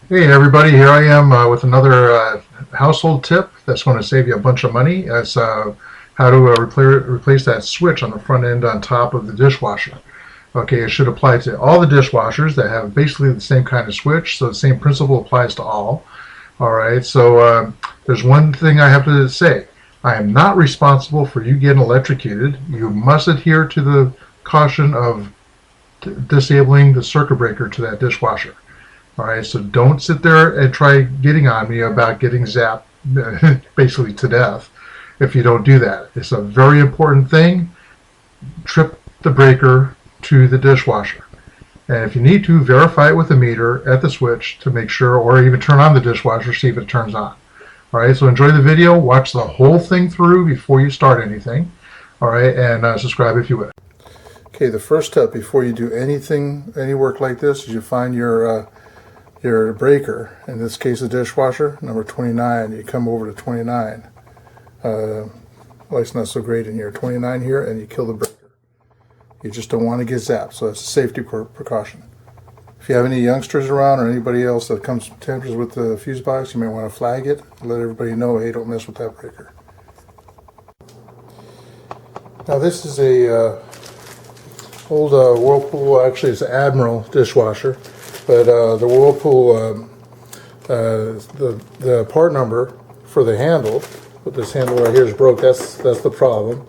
Hey everybody, here I am with another household tip that's going to save you a bunch of money. It's how to replace that switch on the front end on top of the dishwasher. Okay, it should apply to all the dishwashers that have basically the same kind of switch, so the same principle applies to all. All right, so there's one thing I have to say. I am not responsible for you getting electrocuted. You must adhere to the caution of disabling the circuit breaker to that dishwasher. All right, so don't sit there and try getting on me about getting zapped basically to death if you don't do that. It's a very important thing. Trip the breaker to the dishwasher. And if you need to, verify it with a meter at the switch to make sure, or even turn on the dishwasher, see if it turns on. All right, so enjoy the video. Watch the whole thing through before you start anything. All right, and subscribe if you would. Okay, the first step before you do any work like this, is you find your breaker, in this case the dishwasher, number 29. You come over to 29. Well, it's not so great in here. 29 here, and you kill the breaker. You just don't want to get zapped, so that's a safety precaution. If you have any youngsters around or anybody else that comes tampers with the fuse box, you may want to flag it, let everybody know, hey, don't mess with that breaker. Now this is a old Whirlpool, actually it's an Admiral dishwasher. But the Whirlpool, the part number for the handle, but this handle right here is broke. That's the problem.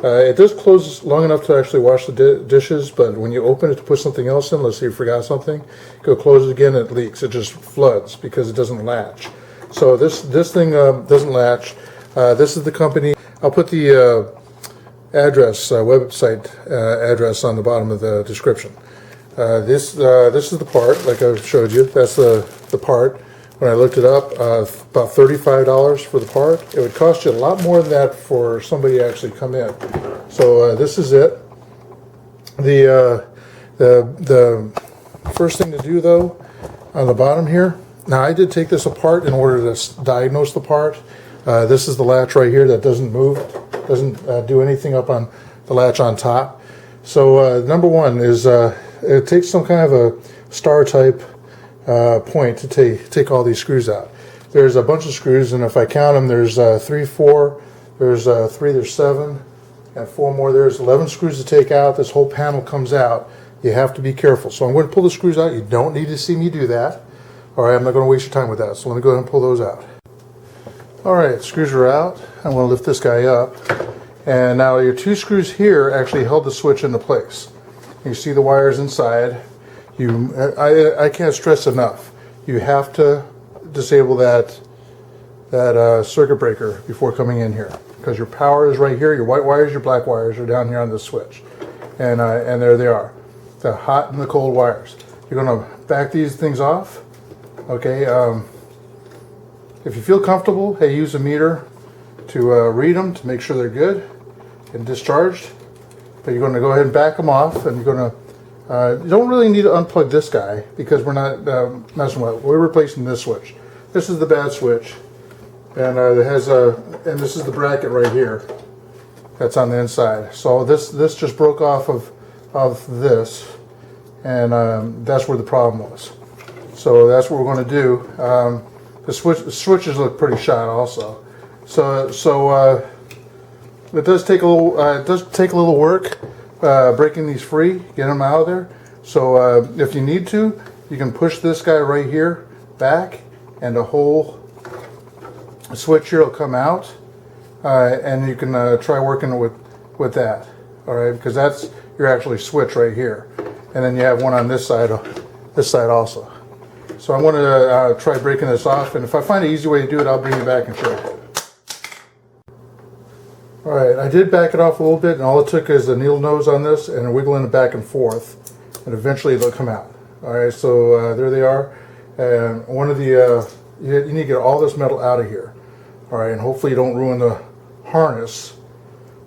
It does close long enough to actually wash the dishes, but when you open it to put something else in, let's say you forgot something, go close it again, it leaks. It just floods because it doesn't latch. So this thing doesn't latch. This is the company. I'll put the address, website address on the bottom of the description. This is the part, like I showed you. That's the part. When I looked it up, about $35 for the part. It would cost you a lot more than that for somebody to actually come in. So this is it. The first thing to do though, on the bottom here. Now I did take this apart in order to diagnose the part. This is the latch right here that doesn't move, doesn't do anything up on the latch on top. So number one is it takes some kind of a star type point to take all these screws out. There's a bunch of screws, and if I count them, there's 3, 4, there's 3, there's 7, and 4 more. There's 11 screws to take out. This whole panel comes out. You have to be careful. So I'm going to pull the screws out. You don't need to see me do that. All right, I'm not going to waste your time with that. So let me go ahead and pull those out. All right, screws are out. I'm going to lift this guy up. And now your 2 screws here actually held the switch into place. You see the wires inside. I can't stress enough. You have to disable that circuit breaker before coming in here, because your power is right here. Your white wires, your black wires are down here on this switch, and there they are, the hot and the cold wires. You're going to back these things off. Okay. If you feel comfortable, hey, use a meter to read them to make sure they're good and discharged. But you're going to go ahead and back them off, and you're going to you don't really need to unplug this guy because we're not messing with it. We're replacing this switch. This is the bad switch, and it has and this is the bracket right here that's on the inside. So this just broke off of this, and that's where the problem was. So that's what we're going to do. The switches look pretty shot also. So it does take a little work breaking these free, get them out of there. So if you need to, you can push this guy right here back, and the whole switch here will come out, and you can try working with that. All right, because that's your actually switch right here, and then you have one on this side also. So I'm going to try breaking this off, and if I find an easy way to do it, I'll bring you back and show you. Alright, I did back it off a little bit, and all it took is a needle nose on this and wiggling it back and forth, and eventually they'll come out. Alright, so there they are. And one of the, you need to get all this metal out of here. Alright, and hopefully you don't ruin the harness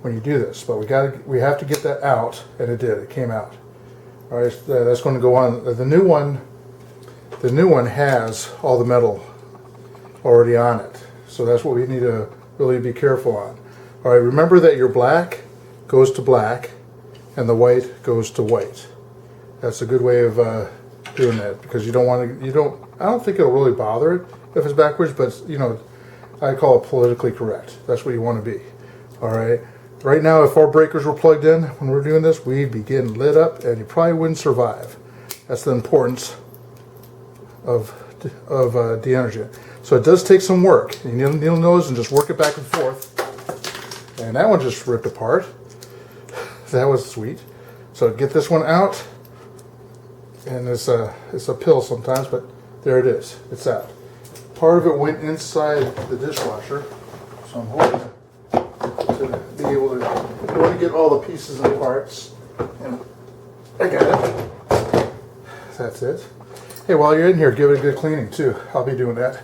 when you do this. But we have to get that out, and it did. It came out. Alright, that's going to go on. The new one has all the metal already on it. So that's what we need to really be careful on. All right, remember that your black goes to black and the white goes to white. That's a good way of doing that, because you don't want to, I don't think it'll really bother it if it's backwards, but you know, I call it politically correct. That's what you want to be. All right. Right now, if our breakers were plugged in when we're doing this, we'd be getting lit up, and you probably wouldn't survive. That's the importance of de-energy. So it does take some work. You need needle nose and just work it back and forth. And that one just ripped apart. That was sweet. So get this one out, and it's a pill sometimes, but there it is. It's out. Part of it went inside the dishwasher, so I'm holding it to be able to. I want to get all the pieces and parts, and I got it. That's it. Hey, while you're in here, give it a good cleaning too. I'll be doing that.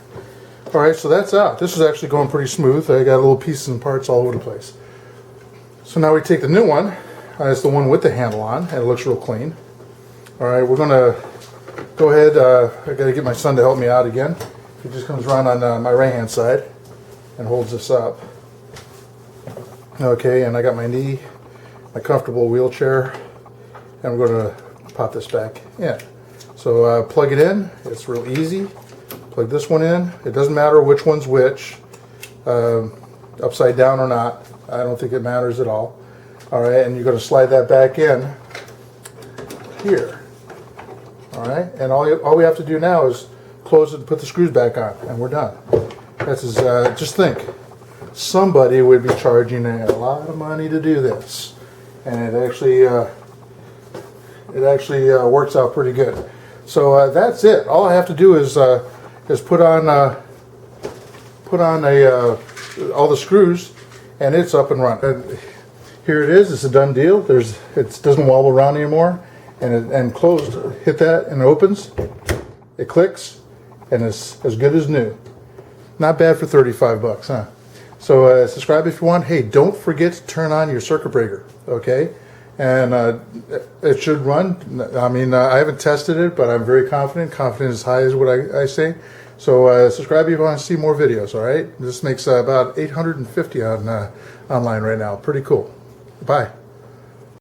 All right, so that's out. This is actually going pretty smooth. I got little pieces and parts all over the place. So now we take the new one. It's the one with the handle on, and it looks real clean. All right, we're gonna go ahead. I got to get my son to help me out again. He just comes around on my right hand side and holds this up. Okay, and I got my knee, my comfortable wheelchair, and we're going to pop this back in. So plug it in. It's real easy. Plug this one in. It doesn't matter which one's which, upside down or not. I don't think it matters at all. All right, and you're going to slide that back in here. All right, and all we have to do now is close it and put the screws back on, and we're done. This is just think, somebody would be charging a lot of money to do this, and it actually works out pretty good. So that's it. All I have to do is put on all the screws, and it's up and running. And here it is. It's a done deal. It doesn't wobble around anymore, and closed. Hit that and it opens. It clicks, and it's as good as new. Not bad for 35 bucks, huh? So subscribe if you want. Hey, don't forget to turn on your circuit breaker, okay? And it should run. I mean, I haven't tested it, but I'm very confident. Confident as high as what I say. So subscribe if you want to see more videos, all right? This makes about 850 on online right now. Pretty cool. Bye.